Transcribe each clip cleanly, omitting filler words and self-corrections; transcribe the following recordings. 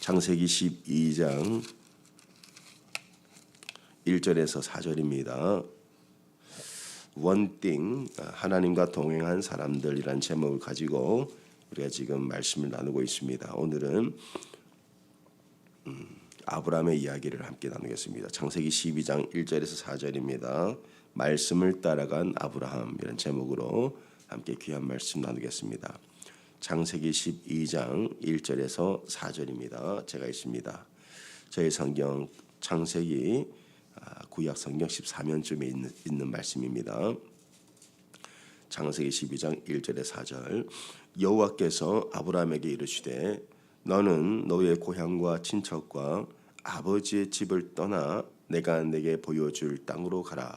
창세기 12장 1절에서 4절입니다. 원띵 하나님과 동행한 사람들이란 제목을 가지고 우리가 지금 말씀을 나누고 있습니다. 오늘은 아브라함의 이야기를 함께 나누겠습니다. 창세기 12장 1절에서 4절입니다. 말씀을 따라간 아브라함 이런 제목으로 함께 귀한 말씀 나누겠습니다. 창세기 12장 1절에서 4절입니다. 제가 있습니다. 저희 성경 창세기 구약 성경 14면쯤에 있는 말씀입니다. 창세기 12장 1절에 4절. 여호와께서 아브라함에게 이르시되 너는 너의 고향과 친척과 아버지의 집을 떠나 내가 내게 보여줄 땅으로 가라.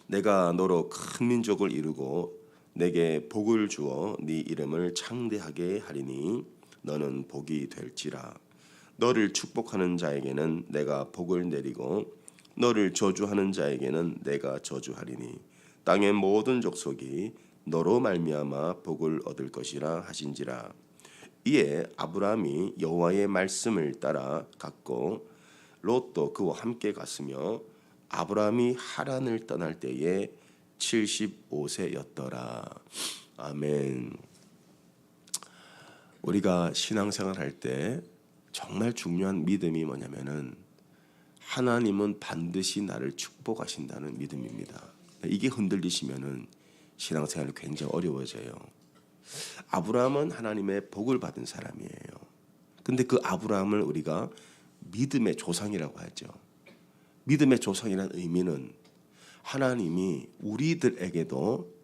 내가 너로 큰 민족을 이루고 내게 복을 주어 네 이름을 창대하게 하리니 너는 복이 될지라. 너를 축복하는 자에게는 내가 복을 내리고 너를 저주하는 자에게는 내가 저주하리니 땅의 모든 족속이 너로 말미암아 복을 얻을 것이라 하신지라. 이에 아브라함이 여호와의 말씀을 따라 갔고 롯도 그와 함께 갔으며 아브라함이 하란을 떠날 때에 75세였더라. 아멘. 우리가 신앙생활 할 때 정말 중요한 믿음이 뭐냐면은 하나님은 반드시 나를 축복하신다는 믿음입니다. 이게 흔들리시면은 신앙생활이 굉장히 어려워져요. 아브라함은 하나님의 복을 받은 사람이에요. 근데 그 아브라함을 우리가 믿음의 조상이라고 하죠. 믿음의 조상이라는 의미는 하나님이 우리들에게도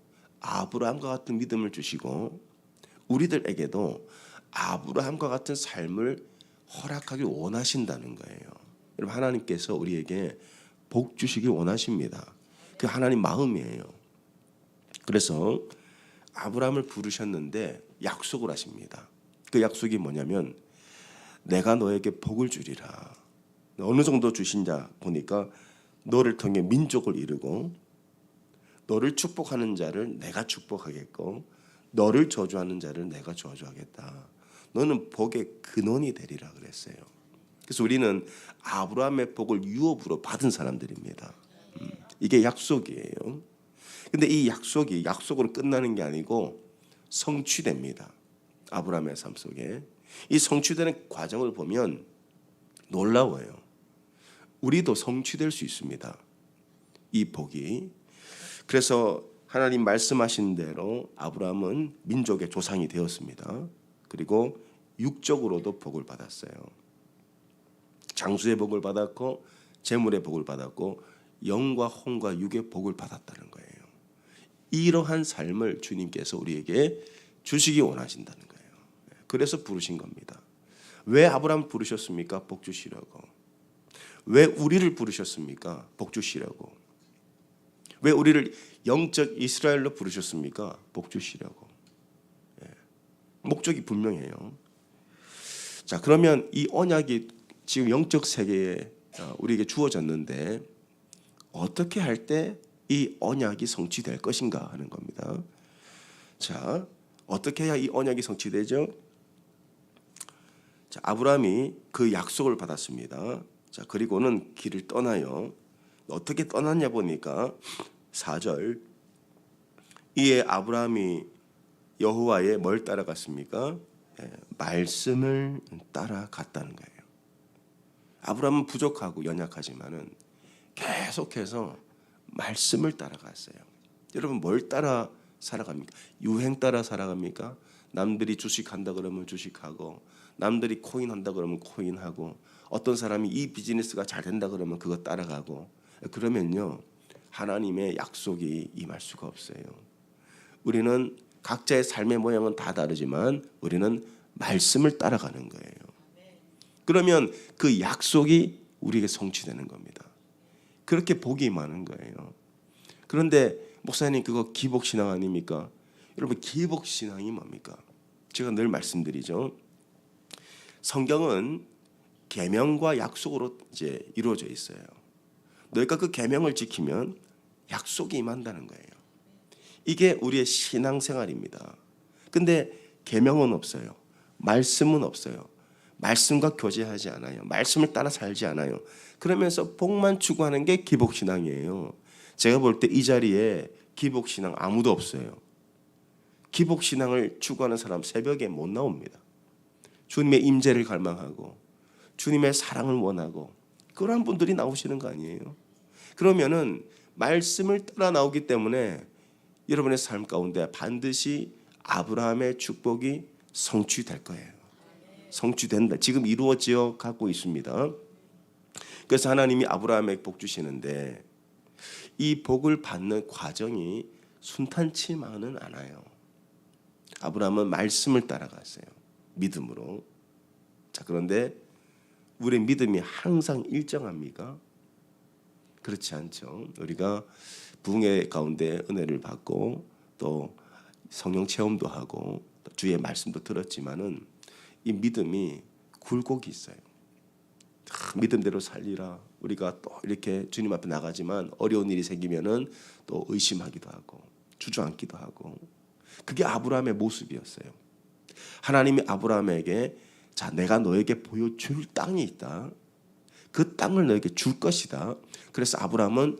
아브라함과 같은 믿음을 주시고 우리들에게도 아브라함과 같은 삶을 허락하기 원하신다는 거예요. 여러분, 하나님께서 우리에게 복 주시기 원하십니다. 그 하나님 마음이에요. 그래서 아브라함을 부르셨는데 약속을 하십니다. 그 약속이 뭐냐면 내가 너에게 복을 주리라. 어느 정도 주신자 보니까 너를 통해 민족을 이루고 너를 축복하는 자를 내가 축복하겠고 너를 저주하는 자를 내가 저주하겠다. 너는 복의 근원이 되리라 그랬어요. 그래서 우리는 아브라함의 복을 유업으로 받은 사람들입니다. 이게 약속이에요. 근데 이 약속이 약속으로 끝나는 게 아니고 성취됩니다. 아브라함의 삶 속에 이 성취되는 과정을 보면 놀라워요. 우리도 성취될 수 있습니다. 이 복이. 그래서 하나님 말씀하신 대로 아브라함은 민족의 조상이 되었습니다. 그리고 육적으로도 복을 받았어요. 장수의 복을 받았고 재물의 복을 받았고 영과 혼과 육의 복을 받았다는 거예요. 이러한 삶을 주님께서 우리에게 주시기 원하신다는 거예요. 그래서 부르신 겁니다. 왜 아브라함 부르셨습니까? 복 주시려고. 왜 우리를 부르셨습니까? 복 주시려고. 왜 우리를 영적 이스라엘로 부르셨습니까? 복 주시려고. 목적이 분명해요. 자, 그러면 이 언약이 지금 영적 세계에 우리에게 주어졌는데 어떻게 할 때 이 언약이 성취될 것인가 하는 겁니다. 자, 어떻게 해야 이 언약이 성취되죠? 자, 아브라함이 그 약속을 받았습니다. 자, 그리고는 길을 떠나요. 어떻게 떠났냐 보니까 4절. 이에 아브라함이 여호와의 뭘 따라갔습니까? 말씀을 따라갔다는 거예요. 아브라함은 부족하고 연약하지만은 계속해서 말씀을 따라갔어요. 여러분, 뭘 따라 살아갑니까? 유행 따라 살아갑니까? 남들이 주식한다 그러면 주식하고 남들이 코인한다 그러면 코인하고 어떤 사람이 이 비즈니스가 잘 된다 그러면 그거 따라가고 그러면요 하나님의 약속이 임할 수가 없어요. 우리는 각자의 삶의 모양은 다 다르지만 우리는 말씀을 따라가는 거예요. 그러면 그 약속이 우리에게 성취되는 겁니다. 그렇게 복이 많은 거예요. 그런데 목사님 그거 기복신앙 아닙니까? 여러분 기복신앙이 뭡니까? 제가 늘 말씀드리죠. 성경은 계명과 약속으로 이제 이루어져 있어요. 너희가 그 계명을 지키면 약속이 임한다는 거예요. 이게 우리의 신앙생활입니다. 근데 계명은 없어요. 말씀은 없어요. 말씀과 교제하지 않아요. 말씀을 따라 살지 않아요. 그러면서 복만 추구하는 게 기복신앙이에요. 제가 볼 때 이 자리에 기복신앙 아무도 없어요. 기복신앙을 추구하는 사람 새벽에 못 나옵니다. 주님의 임재를 갈망하고 주님의 사랑을 원하고 그러한 분들이 나오시는 거 아니에요. 그러면은 말씀을 따라 나오기 때문에 여러분의 삶 가운데 반드시 아브라함의 축복이 성취될 거예요. 성취된다. 지금 이루어져 가고 있습니다. 그래서 하나님이 아브라함에게 복 주시는데 이 복을 받는 과정이 순탄치만은 않아요. 아브라함은 말씀을 따라갔어요. 믿음으로. 자, 그런데 우리의 믿음이 항상 일정합니까? 그렇지 않죠. 우리가 부흥회 가운데 은혜를 받고 또 성령 체험도 하고 또 주의 말씀도 들었지만은 이 믿음이 굴곡이 있어요. 믿음대로 살리라. 우리가 또 이렇게 주님 앞에 나가지만 어려운 일이 생기면은 또 의심하기도 하고 주저앉기도 하고 그게 아브라함의 모습이었어요. 하나님이 아브라함에게 자, 내가 너에게 보여줄 땅이 있다. 그 땅을 너에게 줄 것이다. 그래서 아브라함은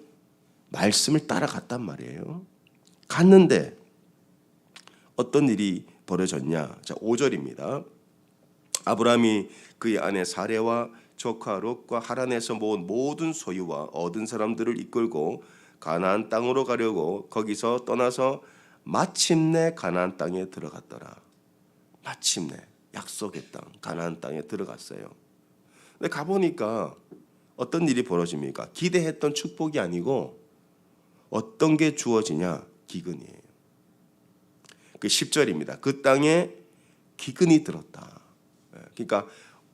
말씀을 따라갔단 말이에요. 갔는데 어떤 일이 벌어졌냐? 자, 5절입니다. 아브라함이 그의 아내 사레와 조카 롯과 하란에서 모은 모든 소유와 얻은 사람들을 이끌고 가나안 땅으로 가려고 거기서 떠나서 마침내 가나안 땅에 들어갔더라. 마침내 약속의 땅 가나안 땅에 들어갔어요. 근데 가보니까 어떤 일이 벌어집니까? 기대했던 축복이 아니고 어떤 게 주어지냐? 기근이에요. 그 10절입니다. 그 땅에 기근이 들었다. 그러니까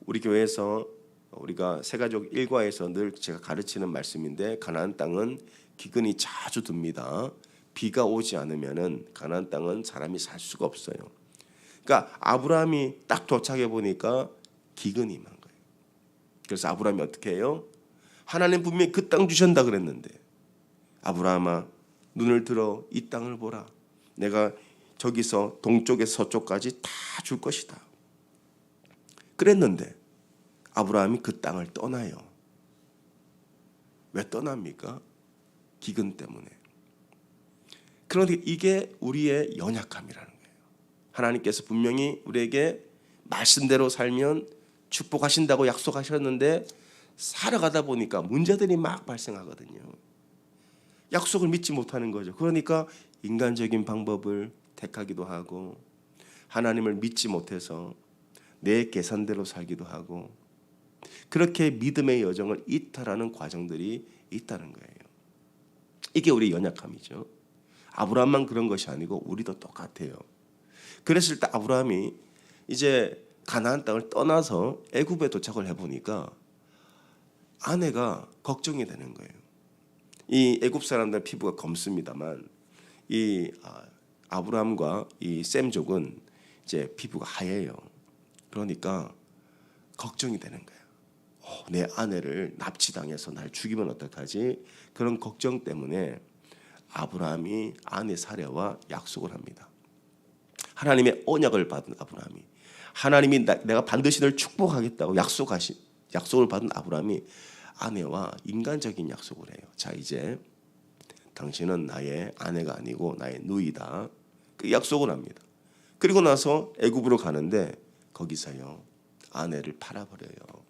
우리 교회에서 우리가 새가족 일과에서 늘 제가 가르치는 말씀인데 가나안 땅은 기근이 자주 듭니다. 비가 오지 않으면은 가나안 땅은 사람이 살 수가 없어요. 그러니까 아브라함이 딱 도착해 보니까 기근이 임한 거예요. 그래서 아브라함이 어떻게 해요? 하나님 분명히 그 땅 주신다 그랬는데 아브라함아 눈을 들어 이 땅을 보라. 내가 저기서 동쪽에서 서쪽까지 다 줄 것이다. 그랬는데 아브라함이 그 땅을 떠나요. 왜 떠납니까? 기근 때문에. 그런데 이게 우리의 연약함이라는 거예요. 하나님께서 분명히 우리에게 말씀대로 살면 축복하신다고 약속하셨는데 살아가다 보니까 문제들이 막 발생하거든요. 약속을 믿지 못하는 거죠. 그러니까 인간적인 방법을 택하기도 하고 하나님을 믿지 못해서 내 계산대로 살기도 하고 그렇게 믿음의 여정을 이탈하는 과정들이 있다는 거예요. 이게 우리 연약함이죠. 아브라함만 그런 것이 아니고 우리도 똑같아요. 그랬을 때 아브라함이 이제 가나안 땅을 떠나서 애굽에 도착을 해보니까 아내가 걱정이 되는 거예요. 이 애굽 사람들 피부가 검습니다만 이 아브라함과 이 셈족은 이제 피부가 하얘요. 그러니까 걱정이 되는 거예요. 내 아내를 납치당해서 날 죽이면 어떡하지? 그런 걱정 때문에 아브라함이 아내 사레와 약속을 합니다. 하나님의 언약을 받은 아브라함이 하나님이 내가 반드시 널 축복하겠다고 약속을 받은 아브라함이 아내와 인간적인 약속을 해요. 자, 이제 당신은 나의 아내가 아니고 나의 누이다. 그 약속을 합니다. 그리고 나서 애굽으로 가는데 거기서요 아내를 팔아버려요.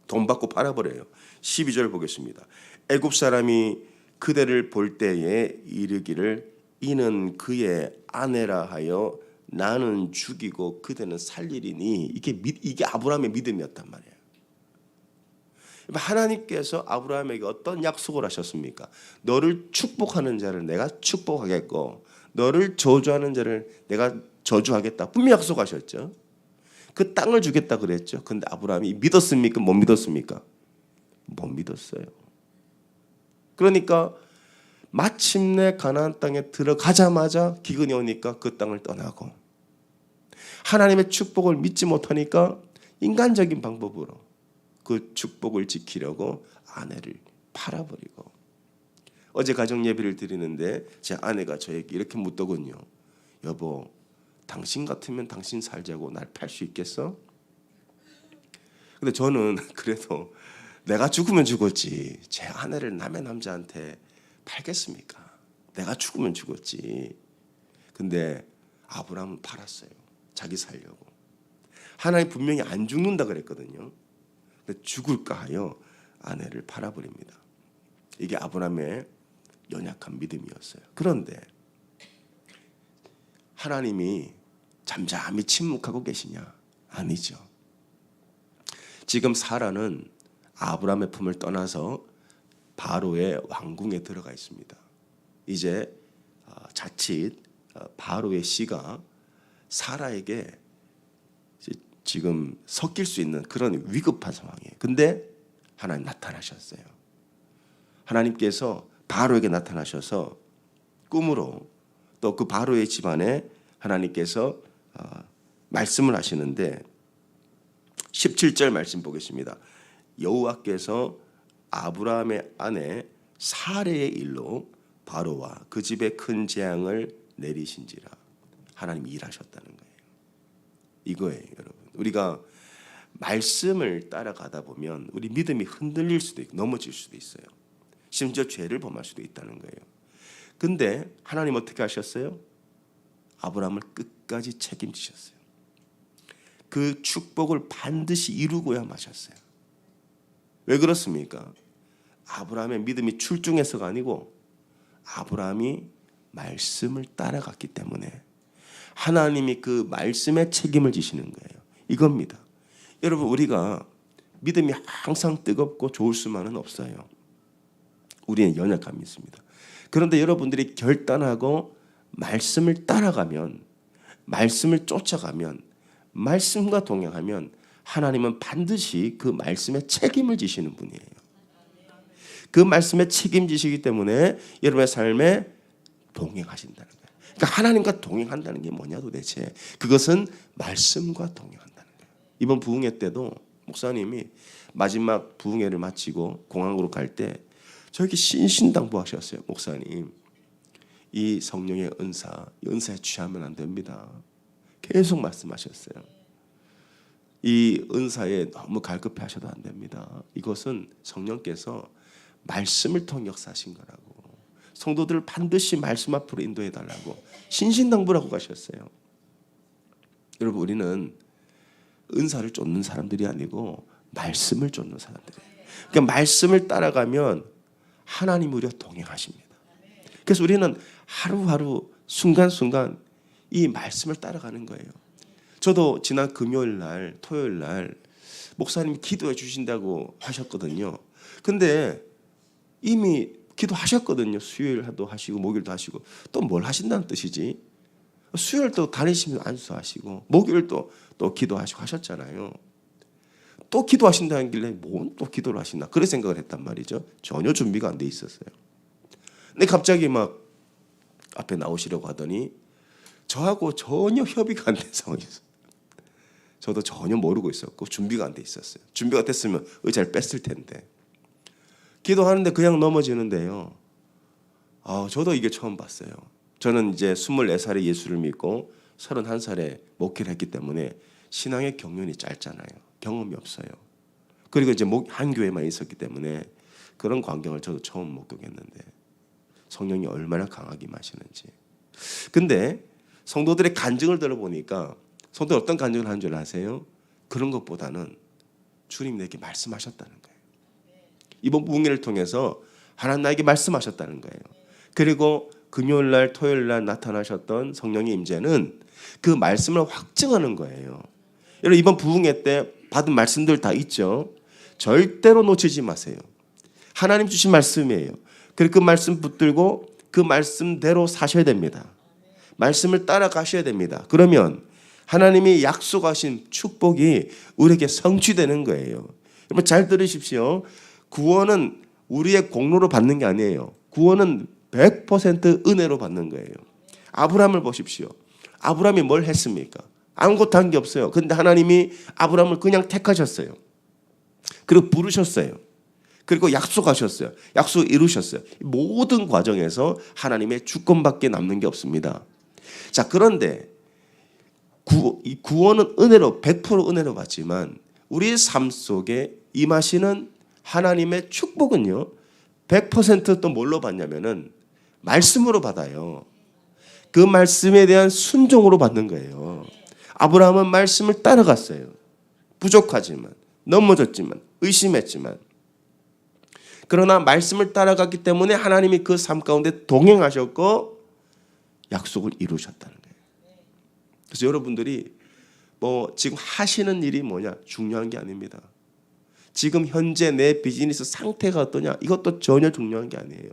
돈 받고 팔아버려요. 12절 보겠습니다. 애굽 사람이 그대를 볼 때에 이르기를 이는 그의 아내라 하여 나는 죽이고 그대는 살리리니 이게 아브라함의 믿음이었단 말이에요. 하나님께서 아브라함에게 어떤 약속을 하셨습니까? 너를 축복하는 자를 내가 축복하겠고 너를 저주하는 자를 내가 저주하겠다. 분명히 약속하셨죠. 그 땅을 주겠다 그랬죠. 근데 아브라함이 믿었습니까? 못 믿었습니까? 못 믿었어요. 그러니까 마침내 가나안 땅에 들어가자마자 기근이 오니까 그 땅을 떠나고 하나님의 축복을 믿지 못하니까 인간적인 방법으로 그 축복을 지키려고 아내를 팔아버리고 어제 가정 예배를 드리는데 제 아내가 저에게 이렇게 묻더군요. 여보, 당신 같으면 당신 살자고 날 팔 수 있겠어? 근데 저는 그래도 내가 죽으면 죽었지 제 아내를 남의 남자한테 팔겠습니까? 내가 죽으면 죽었지. 근데 아브라함은 팔았어요. 자기 살려고. 하나님 분명히 안 죽는다 그랬거든요. 근데 죽을까 하여 아내를 팔아버립니다. 이게 아브라함의 연약한 믿음이었어요. 그런데 하나님이 잠잠히 침묵하고 계시냐? 아니죠. 지금 사라는 아브라함의 품을 떠나서 바로의 왕궁에 들어가 있습니다. 이제 자칫 바로의 씨가 사라에게 지금 섞일 수 있는 그런 위급한 상황이에요. 근데 하나님 나타나셨어요. 하나님께서 바로에게 나타나셔서 꿈으로 또 그 바로의 집안에 하나님께서 말씀을 하시는데 17절 말씀 보겠습니다. 여호와께서 아브라함의 아내 사레의 일로 바로와 그 집에 큰 재앙을 내리신지라. 하나님이 일하셨다는 거예요. 이거예요, 여러분. 우리가 말씀을 따라가다 보면 우리 믿음이 흔들릴 수도 있고 넘어질 수도 있어요. 심지어 죄를 범할 수도 있다는 거예요. 근데 하나님 어떻게 하셨어요? 아브라함을 끝까지 책임지셨어요. 그 축복을 반드시 이루고야 마셨어요. 왜 그렇습니까? 아브라함의 믿음이 출중해서가 아니고 아브라함이 말씀을 따라갔기 때문에 하나님이 그 말씀에 책임을 지시는 거예요. 이겁니다. 여러분, 우리가 믿음이 항상 뜨겁고 좋을 수만은 없어요. 우리는 연약함이 있습니다. 그런데 여러분들이 결단하고 말씀을 따라가면, 말씀을 쫓아가면, 말씀과 동행하면 하나님은 반드시 그 말씀에 책임을 지시는 분이에요. 그 말씀에 책임지시기 때문에 여러분의 삶에 동행하신다는 거예요. 그러니까 하나님과 동행한다는 게 뭐냐 도대체. 그것은 말씀과 동행한다는 거예요. 이번 부흥회 때도 목사님이 마지막 부흥회를 마치고 공항으로 갈 때 저에게 신신당부하셨어요. 목사님, 이 성령의 은사, 이 은사에 취하면 안 됩니다. 계속 말씀하셨어요. 이 은사에 너무 갈급해 하셔도 안 됩니다. 이것은 성령께서 말씀을 통해 역사하신 거라고. 성도들을 반드시 말씀 앞으로 인도해 달라고 신신당부라고 가셨어요. 여러분, 우리는 은사를 쫓는 사람들이 아니고 말씀을 쫓는 사람들이에요. 그러니까 말씀을 따라가면 하나님 우리와 동행하십니다. 그래서 우리는 하루하루 순간순간 이 말씀을 따라가는 거예요. 저도 지난 금요일 날, 토요일 날 목사님이 기도해 주신다고 하셨거든요. 근데 이미 기도하셨거든요. 수요일도 하시고 목요일도 하시고. 또 뭘 하신다는 뜻이지? 수요일도 다니시면서 안수하시고 목요일도 또 기도하시고 하셨잖아요. 또 기도하신다는 길래 뭔 또 기도를 하시나 그런 생각을 했단 말이죠. 전혀 준비가 안 돼 있었어요. 근데 갑자기 막 앞에 나오시려고 하더니 저하고 전혀 협의가 안 된 상황이었어요. 저도 전혀 모르고 있었고 준비가 안 돼 있었어요. 준비가 됐으면 의자를 뺐을 텐데. 기도하는데 그냥 넘어지는데요. 저도 이게 처음 봤어요. 저는 이제 24살에 예수를 믿고 31살에 목회를 했기 때문에 신앙의 경륜이 짧잖아요. 경험이 없어요. 그리고 이제 한 교회만 있었기 때문에 그런 광경을 저도 처음 목격했는데 성령이 얼마나 강하게 마시는지. 근데 성도들의 간증을 들어보니까 성도들 어떤 간증을 하는 줄 아세요? 그런 것보다는 주님 내게 말씀하셨다는 거예요. 이번 부흥회를 통해서 하나님 나에게 말씀하셨다는 거예요. 그리고 금요일날 토요일날 나타나셨던 성령의 임재는 그 말씀을 확증하는 거예요. 여러분, 이번 부흥회 때 받은 말씀들 다 있죠. 절대로 놓치지 마세요. 하나님 주신 말씀이에요. 그리고 그 말씀 붙들고 그 말씀대로 사셔야 됩니다. 말씀을 따라가셔야 됩니다. 그러면 하나님이 약속하신 축복이 우리에게 성취되는 거예요. 여러분 잘 들으십시오. 구원은 우리의 공로로 받는 게 아니에요. 구원은 100% 은혜로 받는 거예요. 아브라함을 보십시오. 아브라함이 뭘 했습니까? 아무것도 한 게 없어요. 그런데 하나님이 아브라함을 그냥 택하셨어요. 그리고 부르셨어요. 그리고 약속하셨어요. 약속 이루셨어요. 모든 과정에서 하나님의 주권밖에 남는 게 없습니다. 자, 그런데 이 구원은 은혜로 100% 은혜로 받지만 우리의 삶 속에 임하시는 하나님의 축복은요 100% 또 뭘로 받냐면은 말씀으로 받아요. 그 말씀에 대한 순종으로 받는 거예요. 아브라함은 말씀을 따라갔어요. 부족하지만, 넘어졌지만, 의심했지만, 그러나 말씀을 따라갔기 때문에 하나님이 그 삶 가운데 동행하셨고 약속을 이루셨다는 거예요. 그래서 여러분들이 뭐 지금 하시는 일이 뭐냐 중요한 게 아닙니다. 지금 현재 내 비즈니스 상태가 어떠냐 이것도 전혀 중요한 게 아니에요.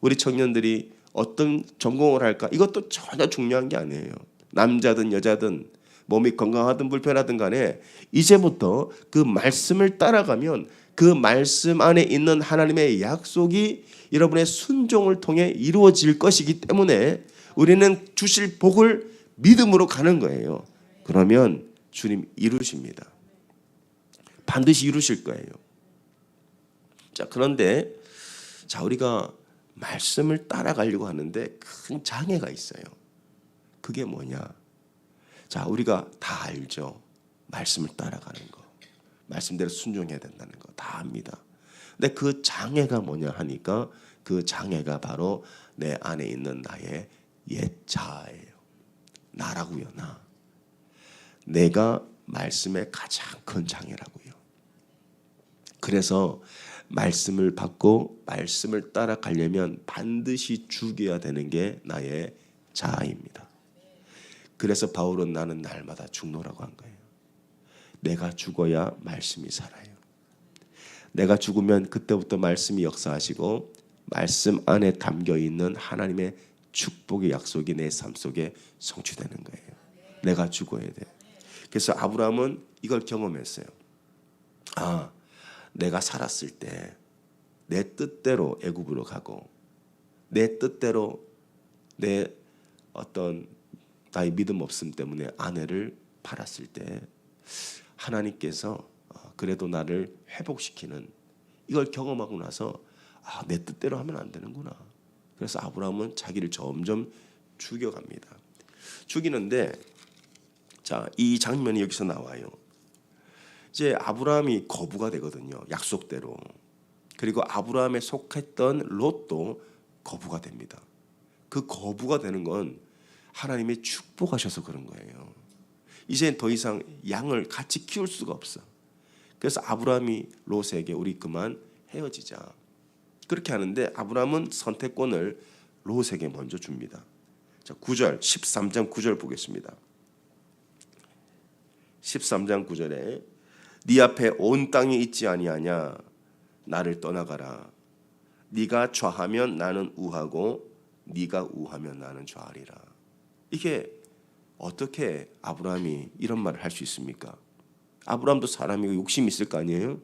우리 청년들이 어떤 전공을 할까 이것도 전혀 중요한 게 아니에요. 남자든 여자든 몸이 건강하든 불편하든 간에 이제부터 그 말씀을 따라가면 그 말씀 안에 있는 하나님의 약속이 여러분의 순종을 통해 이루어질 것이기 때문에 우리는 주실 복을 믿음으로 가는 거예요. 그러면 주님 이루십니다. 반드시 이루실 거예요. 자, 그런데 자, 우리가 말씀을 따라가려고 하는데 큰 장애가 있어요. 그게 뭐냐? 자, 우리가 다 알죠. 말씀을 따라가는 거. 말씀대로 순종해야 된다는 거 다 압니다. 근데 그 장애가 뭐냐 하니까 그 장애가 바로 내 안에 있는 나의 옛 자아예요. 나라고요, 나. 내가 말씀의 가장 큰 장애라고요. 그래서 말씀을 받고 말씀을 따라가려면 반드시 죽여야 되는 게 나의 자아입니다. 그래서 바울은 나는 날마다 죽노라고 한 거예요. 내가 죽어야 말씀이 살아요. 내가 죽으면 그때부터 말씀이 역사하시고 말씀 안에 담겨있는 하나님의 축복의 약속이 내 삶 속에 성취되는 거예요. 내가 죽어야 돼. 그래서 아브라함은 이걸 경험했어요. 아, 내가 살았을 때 내 뜻대로 애굽으로 가고 내 뜻대로 내 어떤 나의 믿음 없음 때문에 아내를 팔았을 때 하나님께서 그래도 나를 회복시키는 이걸 경험하고 나서 아, 내 뜻대로 하면 안 되는구나. 그래서 아브라함은 자기를 점점 죽여갑니다. 죽이는데 자, 이 장면이 여기서 나와요. 이제 아브라함이 거부가 되거든요. 약속대로. 그리고 아브라함에 속했던 롯도 거부가 됩니다. 그 거부가 되는 건 하나님이 축복하셔서 그런 거예요. 이제 더 이상 양을 같이 키울 수가 없어. 그래서 아브라함이 롯에게 우리 그만 헤어지자. 그렇게 하는데 아브라함은 선택권을 롯에게 먼저 줍니다. 자, 9절 13장 9절 보겠습니다. 13장 9절에 네 앞에 온 땅이 있지 아니하냐 나를 떠나가라. 네가 좌하면 나는 우하고 네가 우하면 나는 좌하리라. 이게 어떻게 아브라함이 이런 말을 할 수 있습니까? 아브라함도 사람이고 욕심이 있을 거 아니에요?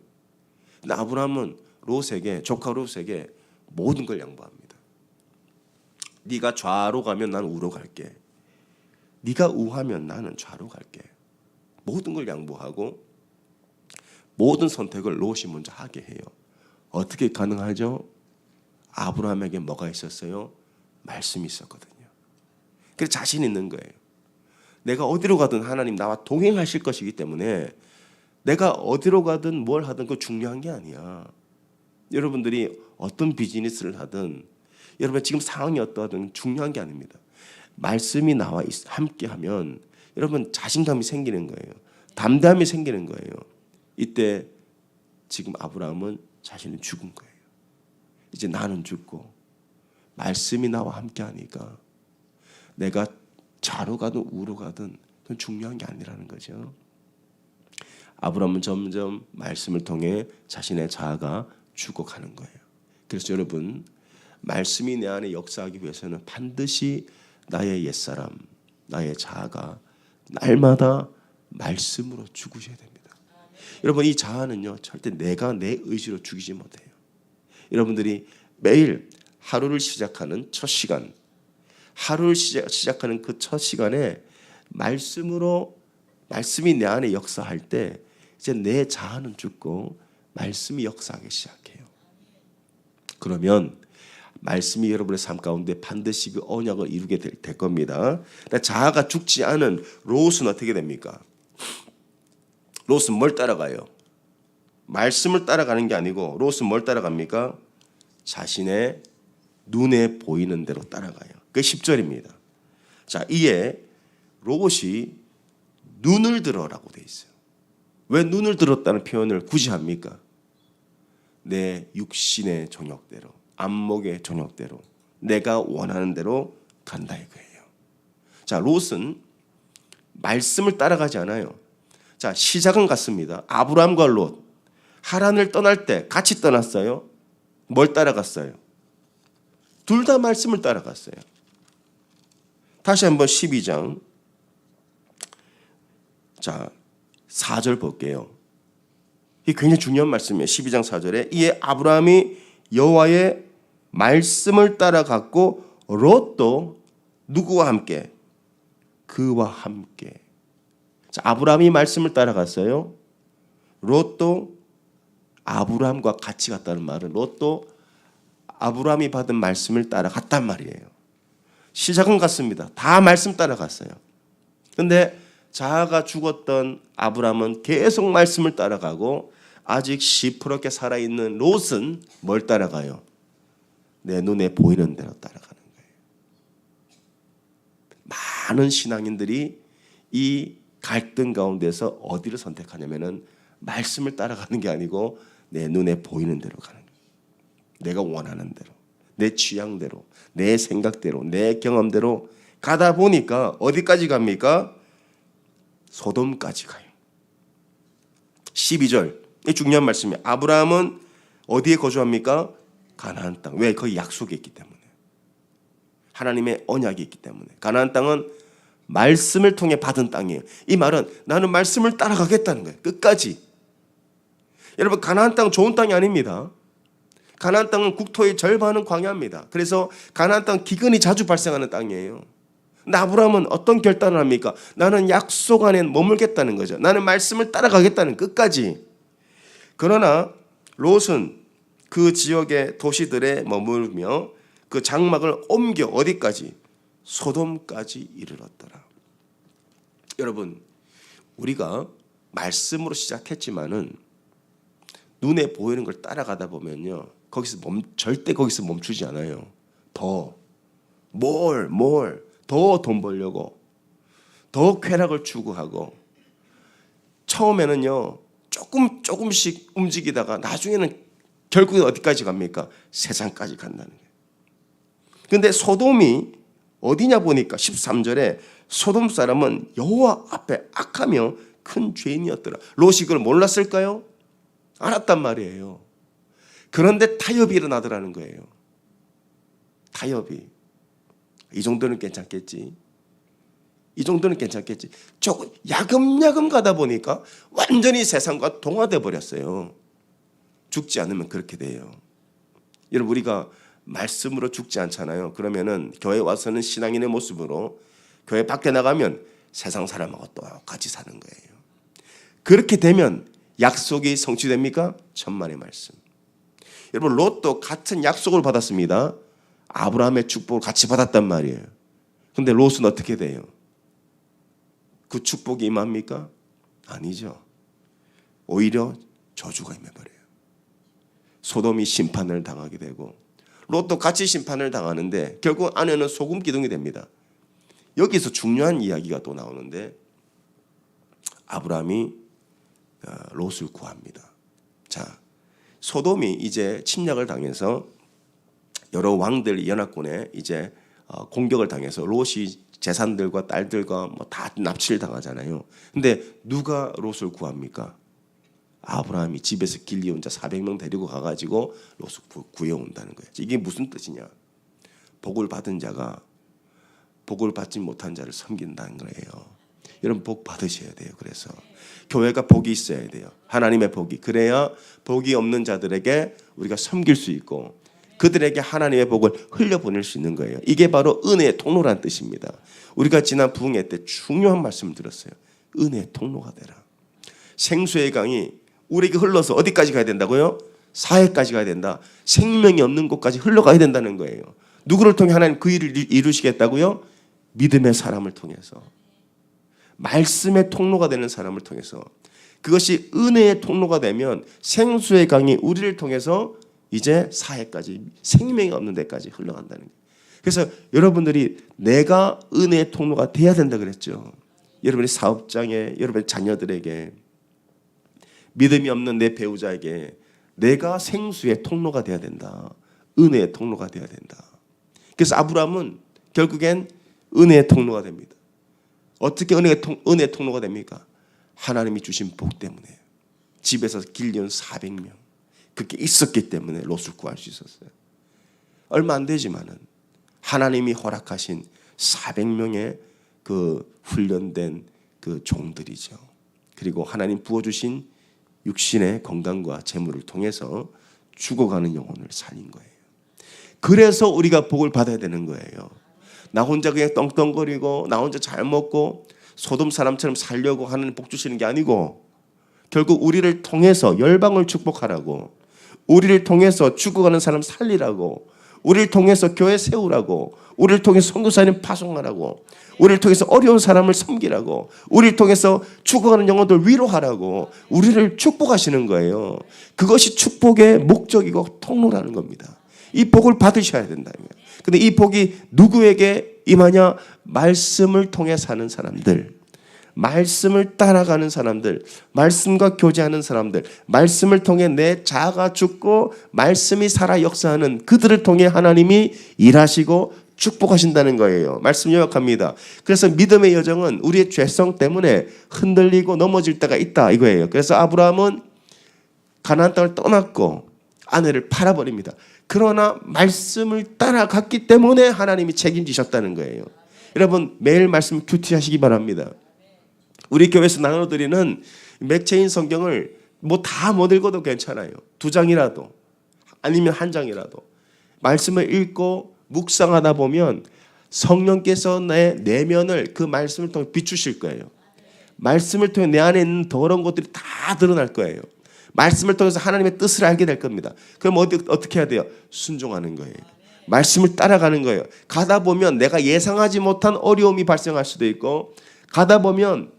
근데 아브라함은 롯에게 조카 롯에게 모든 걸 양보합니다. 네가 좌로 가면 나는 우로 갈게. 네가 우하면 나는 좌로 갈게. 모든 걸 양보하고 모든 선택을 롯이 먼저 하게 해요. 어떻게 가능하죠? 아브라함에게 뭐가 있었어요? 말씀이 있었거든요. 그래서 자신 있는 거예요. 내가 어디로 가든 하나님 나와 동행하실 것이기 때문에 내가 어디로 가든 뭘 하든 그거 중요한 게 아니야. 여러분들이 어떤 비즈니스를 하든 여러분 지금 상황이 어떠하든 중요한 게 아닙니다. 말씀이 나와 함께하면 여러분 자신감이 생기는 거예요. 담대함이 생기는 거예요. 이때 지금 아브라함은 자신은 죽은 거예요. 이제 나는 죽고 말씀이 나와 함께하니까 내가 좌로 가든 우로 가든 그건 중요한 게 아니라는 거죠. 아브라함은 점점 말씀을 통해 자신의 자아가 죽어가는 거예요. 그래서 여러분 말씀이 내 안에 역사하기 위해서는 반드시 나의 옛사람, 나의 자아가 날마다 말씀으로 죽으셔야 됩니다. 여러분 이 자아는요 절대 내가 내 의지로 죽이지 못해요. 여러분들이 매일 하루를 시작하는 첫 시간, 하루를 시작하는 그 첫 시간에 말씀이 내 안에 역사할 때 이제 내 자아는 죽고 말씀이 역사하기 시작해요. 그러면 말씀이 여러분의 삶 가운데 반드시 그 언약을 이루게 될 겁니다. 자아가 죽지 않은 롯은 어떻게 됩니까? 롯은 뭘 따라가요? 말씀을 따라가는 게 아니고 롯은 뭘 따라갑니까? 자신의 눈에 보이는 대로 따라가요. 그게 10절입니다. 자, 이에 롯이 눈을 들어라고 돼 있어요. 왜 눈을 들었다는 표현을 굳이 합니까? 내 육신의 정욕대로, 안목의 정욕대로, 내가 원하는 대로 간다 이거예요. 자, 롯은 말씀을 따라가지 않아요. 자, 시작은 같습니다. 아브라함과 롯, 하란을 떠날 때 같이 떠났어요. 뭘 따라갔어요? 둘 다 말씀을 따라갔어요. 다시 한번 12장 자 4절 볼게요. 이게 굉장히 중요한 말씀이에요. 12장 4절에 이에 아브라함이 여호와의 말씀을 따라갔고 롯도 누구와 함께? 그와 함께. 자, 아브라함이 말씀을 따라갔어요. 롯도 아브라함과 같이 갔다는 말은 롯도 아브라함이 받은 말씀을 따라갔단 말이에요. 시작은 같습니다. 다 말씀 따라갔어요. 그런데 자아가 죽었던 아브라함은 계속 말씀을 따라가고 아직 시퍼렇게 살아있는 롯은 뭘 따라가요? 내 눈에 보이는 대로 따라가는 거예요. 많은 신앙인들이 이 갈등 가운데서 어디를 선택하냐면은 말씀을 따라가는 게 아니고 내 눈에 보이는 대로 가는 거예요. 내가 원하는 대로, 내 취향대로, 내 생각대로, 내 경험대로 가다 보니까 어디까지 갑니까? 소돔까지 가요. 12절, 이 중요한 말씀이에요. 아브라함은 어디에 거주합니까? 가나안 땅. 왜? 거기 약속이 있기 때문에. 하나님의 언약이 있기 때문에. 가나안 땅은 말씀을 통해 받은 땅이에요. 이 말은 나는 말씀을 따라가겠다는 거예요. 끝까지. 여러분, 가나안 땅 좋은 땅이 아닙니다. 가나안 땅은 국토의 절반은 광야입니다. 그래서 가나안 땅 기근이 자주 발생하는 땅이에요. 근데 아브라함은 어떤 결단을 합니까? 나는 약속 안에 머물겠다는 거죠. 나는 말씀을 따라가겠다는 끝까지. 그러나 롯은 그 지역의 도시들에 머물며 그 장막을 옮겨 어디까지? 소돔까지 이르렀더라. 여러분, 우리가 말씀으로 시작했지만은 눈에 보이는 걸 따라가다 보면요, 절대 거기서 멈추지 않아요. 더 돈 벌려고, 더 쾌락을 추구하고, 처음에는요 조금씩 움직이다가 나중에는 결국엔 어디까지 갑니까? 세상까지 간다는 거예요. 그런데 소돔이 어디냐 보니까 13절에 소돔 사람은 여호와 앞에 악하며 큰 죄인이었더라. 롯이 그걸 몰랐을까요? 알았단 말이에요. 그런데 타협이 일어나더라는 거예요. 타협이. 이 정도는 괜찮겠지. 이 정도는 괜찮겠지. 조금 야금야금 가다 보니까 완전히 세상과 동화돼 버렸어요. 죽지 않으면 그렇게 돼요. 여러분, 우리가 말씀으로 죽지 않잖아요. 그러면은 교회 와서는 신앙인의 모습으로, 교회 밖에 나가면 세상 사람하고 똑같이 사는 거예요. 그렇게 되면 약속이 성취됩니까? 천만의 말씀. 여러분, 롯도 같은 약속을 받았습니다. 아브라함의 축복을 같이 받았단 말이에요. 그런데 롯은 어떻게 돼요? 그 축복이 임합니까? 아니죠. 오히려 저주가 임해버려요. 소돔이 심판을 당하게 되고 롯도 같이 심판을 당하는데 결국 아내는 소금 기둥이 됩니다. 여기서 중요한 이야기가 또 나오는데 아브라함이 롯을 구합니다. 자, 소돔이 이제 침략을 당해서 여러 왕들 연합군에 이제 공격을 당해서 롯이 재산들과 딸들과 뭐 다 납치를 당하잖아요. 근데 누가 롯을 구합니까? 아브라함이 집에서 길리 혼자 400명 데리고 가가지고 롯을 구해온다는 거예요. 이게 무슨 뜻이냐? 복을 받은 자가 복을 받지 못한 자를 섬긴다는 거예요. 여러분, 복 받으셔야 돼요. 그래서 교회가 복이 있어야 돼요. 하나님의 복이. 그래야 복이 없는 자들에게 우리가 섬길 수 있고 그들에게 하나님의 복을 흘려보낼 수 있는 거예요. 이게 바로 은혜의 통로란 뜻입니다. 우리가 지난 부흥회 때 중요한 말씀을 들었어요. 은혜의 통로가 되라. 생수의 강이 우리에게 흘러서 어디까지 가야 된다고요? 사해까지 가야 된다. 생명이 없는 곳까지 흘러가야 된다는 거예요. 누구를 통해 하나님 그 일을 이루시겠다고요? 믿음의 사람을 통해서. 말씀의 통로가 되는 사람을 통해서, 그것이 은혜의 통로가 되면 생수의 강이 우리를 통해서 이제 사해까지, 생명이 없는 데까지 흘러간다는 거예요. 그래서 여러분들이 내가 은혜의 통로가 돼야 된다 그랬죠. 여러분의 사업장에, 여러분의 자녀들에게, 믿음이 없는 내 배우자에게 내가 생수의 통로가 돼야 된다. 은혜의 통로가 돼야 된다. 그래서 아브라함은 결국엔 은혜의 통로가 됩니다. 어떻게 은혜의 통로가 됩니까? 하나님이 주신 복 때문에. 집에서 길리온 400명 그렇게 있었기 때문에 롯을 구할 수 있었어요. 얼마 안 되지만은 하나님이 허락하신 400명의 그 훈련된 그 종들이죠. 그리고 하나님 부어주신 육신의 건강과 재물을 통해서 죽어가는 영혼을 살린 거예요. 그래서 우리가 복을 받아야 되는 거예요. 나 혼자 그냥 떵떵거리고 나 혼자 잘 먹고 소돔 사람처럼 살려고 하는 복 주시는 게 아니고, 결국 우리를 통해서 열방을 축복하라고, 우리를 통해서 죽어가는 사람 살리라고, 우리를 통해서 교회 세우라고, 우리를 통해서 선교사님 파송하라고, 우리를 통해서 어려운 사람을 섬기라고, 우리를 통해서 죽어가는 영혼들 위로하라고 우리를 축복하시는 거예요. 그것이 축복의 목적이고 통로라는 겁니다. 이 복을 받으셔야 된다. 근데 이 복이 누구에게 임하냐? 말씀을 통해 사는 사람들, 말씀을 따라가는 사람들, 말씀과 교제하는 사람들, 말씀을 통해 내 자아가 죽고 말씀이 살아 역사하는 그들을 통해 하나님이 일하시고 축복하신다는 거예요. 말씀 요약합니다. 그래서 믿음의 여정은 우리의 죄성 때문에 흔들리고 넘어질 때가 있다 이거예요. 그래서 아브라함은 가나안 땅을 떠났고 아내를 팔아버립니다. 그러나 말씀을 따라갔기 때문에 하나님이 책임지셨다는 거예요. 여러분 매일 말씀 큐티하시기 바랍니다. 우리 교회에서 나눠드리는 맥체인 성경을 뭐 다 못 읽어도 괜찮아요. 2장이라도 아니면 1장이라도 말씀을 읽고 묵상하다 보면 성령께서 내 내면을 그 말씀을 통해 비추실 거예요. 말씀을 통해 내 안에 있는 더러운 것들이 다 드러날 거예요. 말씀을 통해서 하나님의 뜻을 알게 될 겁니다. 그럼 어떻게 해야 돼요? 순종하는 거예요. 말씀을 따라가는 거예요. 가다 보면 내가 예상하지 못한 어려움이 발생할 수도 있고, 가다 보면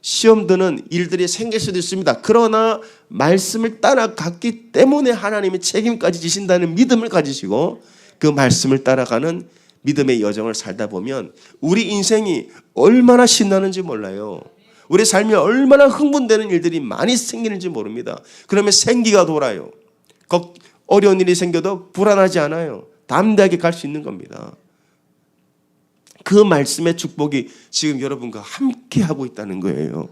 시험 드는 일들이 생길 수도 있습니다. 그러나 말씀을 따라갔기 때문에 하나님이 책임까지 지신다는 믿음을 가지시고 그 말씀을 따라가는 믿음의 여정을 살다 보면 우리 인생이 얼마나 신나는지 몰라요. 우리 삶이 얼마나 흥분되는 일들이 많이 생기는지 모릅니다. 그러면 생기가 돌아요. 어려운 일이 생겨도 불안하지 않아요. 담대하게 갈 수 있는 겁니다. 그 말씀의 축복이 지금 여러분과 함께 하고 있다는 거예요.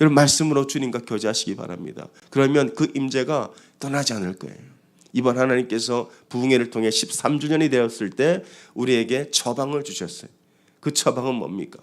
여러분 말씀으로 주님과 교제하시기 바랍니다. 그러면 그 임재가 떠나지 않을 거예요. 이번 하나님께서 부흥회를 통해 13주년이 되었을 때 우리에게 처방을 주셨어요. 그 처방은 뭡니까?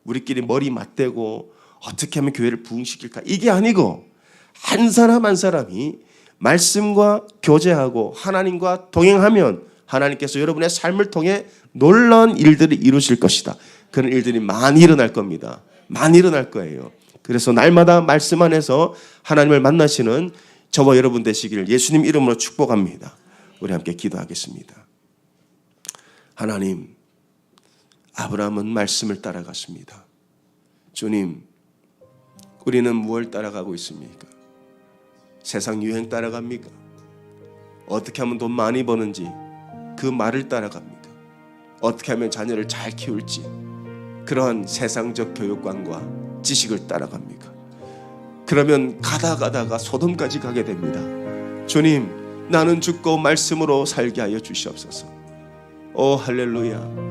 우리끼리 머리 맞대고 어떻게 하면 교회를 부흥시킬까? 이게 아니고 한 사람 한 사람이 말씀과 교제하고 하나님과 동행하면 하나님께서 여러분의 삶을 통해 놀라운 일들을 이루실 것이다. 그런 일들이 많이 일어날 겁니다. 많이 일어날 거예요. 그래서 날마다 말씀 안에서 하나님을 만나시는 저와 여러분 되시기를 예수님 이름으로 축복합니다. 우리 함께 기도하겠습니다. 하나님, 아브라함은 말씀을 따라갔습니다. 주님, 우리는 무엇을 따라가고 있습니까? 세상 유행 따라갑니까? 어떻게 하면 돈 많이 버는지 그 말을 따라갑니까? 어떻게 하면 자녀를 잘 키울지 그러한 세상적 교육관과 지식을 따라갑니까? 그러면 가다가 소돔까지 가게 됩니다. 주님, 나는 죽고 말씀으로 살게 하여 주시옵소서. 오 할렐루야.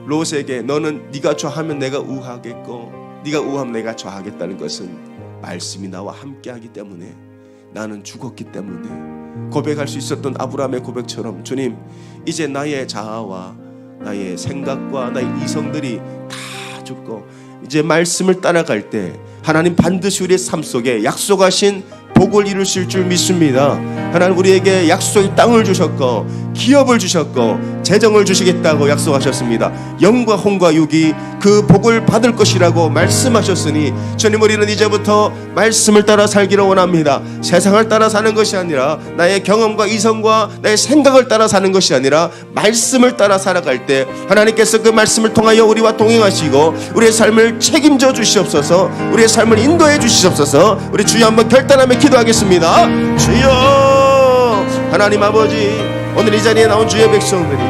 롯에게 너는 네가 좌하면 내가 우하겠고 네가 우하면 내가 좌하겠다는 것은 말씀이 나와 함께하기 때문에, 나는 죽었기 때문에 고백할 수 있었던 아브라함의 고백처럼 주님, 이제 나의 자아와 나의 생각과 나의 이성들이 다 죽고 이제 말씀을 따라갈 때 하나님 반드시 우리의 삶 속에 약속하신 복을 이루실 줄 믿습니다. 하나님 우리에게 약속의 땅을 주셨고 기업을 주셨고 재정을 주시겠다고 약속하셨습니다. 영과 혼과 육이 그 복을 받을 것이라고 말씀하셨으니 주님, 우리는 이제부터 말씀을 따라 살기를 원합니다. 세상을 따라 사는 것이 아니라 나의 경험과 이성과 나의 생각을 따라 사는 것이 아니라 말씀을 따라 살아갈 때 하나님께서 그 말씀을 통하여 우리와 동행하시고 우리의 삶을 책임져 주시옵소서. 우리의 삶을 인도해 주시옵소서. 우리 주여 한번 결단하며 기도하겠습니다. 주여, 하나님 아버지, 오늘 이 자리에 나온 주의 백성들이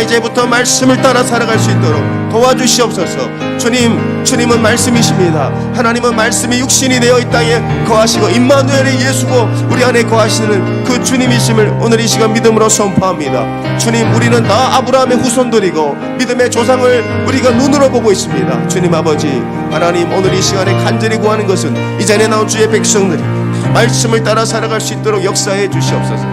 이제부터 말씀을 따라 살아갈 수 있도록 도와주시옵소서. 주님은 말씀이십니다. 하나님은 말씀이 육신이 되어 이 땅에 거하시고 임마누엘의 예수고 우리 안에 거하시는 그 주님이심을 오늘 이 시간 믿음으로 선포합니다. 주님, 우리는 다 아브라함의 후손들이고 믿음의 조상을 우리가 눈으로 보고 있습니다. 주님 아버지, 하나님, 오늘 이 시간에 간절히 구하는 것은 이 자리에 나온 주의 백성들이 말씀을 따라 살아갈 수 있도록 역사해 주시옵소서.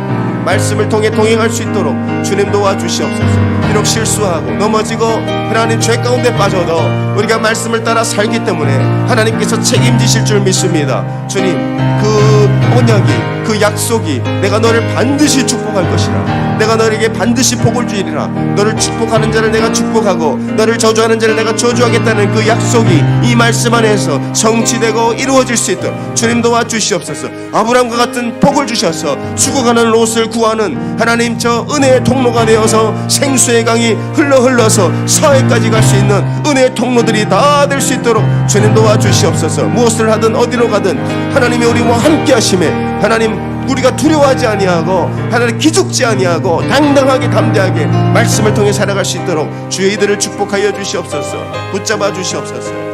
말씀을 통해 동행할 수 있도록 주님 도와주시옵소서. 비록 실수하고 넘어지고 하나님 죄 가운데 빠져도 우리가 말씀을 따라 살기 때문에 하나님께서 책임지실 줄 믿습니다. 주님, 그 언약이, 그 약속이 내가 너를 반드시 축복할 것이라, 내가 너에게 반드시 복을 주리라, 너를 축복하는 자를 내가 축복하고 너를 저주하는 자를 내가 저주하겠다는 그 약속이 이 말씀 안에서 성취되고 이루어질 수 있도록 주님 도와주시옵소서. 아브라함과 같은 복을 주셔서 죽어가는 롯을 구하는 하나님, 저 은혜의 통로가 되어서 생수의 강이 흘러서 서해까지 갈 수 있는 은혜의 통로들이 다 될 수 있도록 주님 도와주시옵소서. 무엇을 하든 어디로 가든 하나님이 우리와 함께 하심에 하나님, 우리가 두려워하지 아니하고 하나님 기죽지 아니하고 당당하게 담대하게 말씀을 통해 살아갈 수 있도록 주의 이들을 축복하여 주시옵소서. 붙잡아 주시옵소서.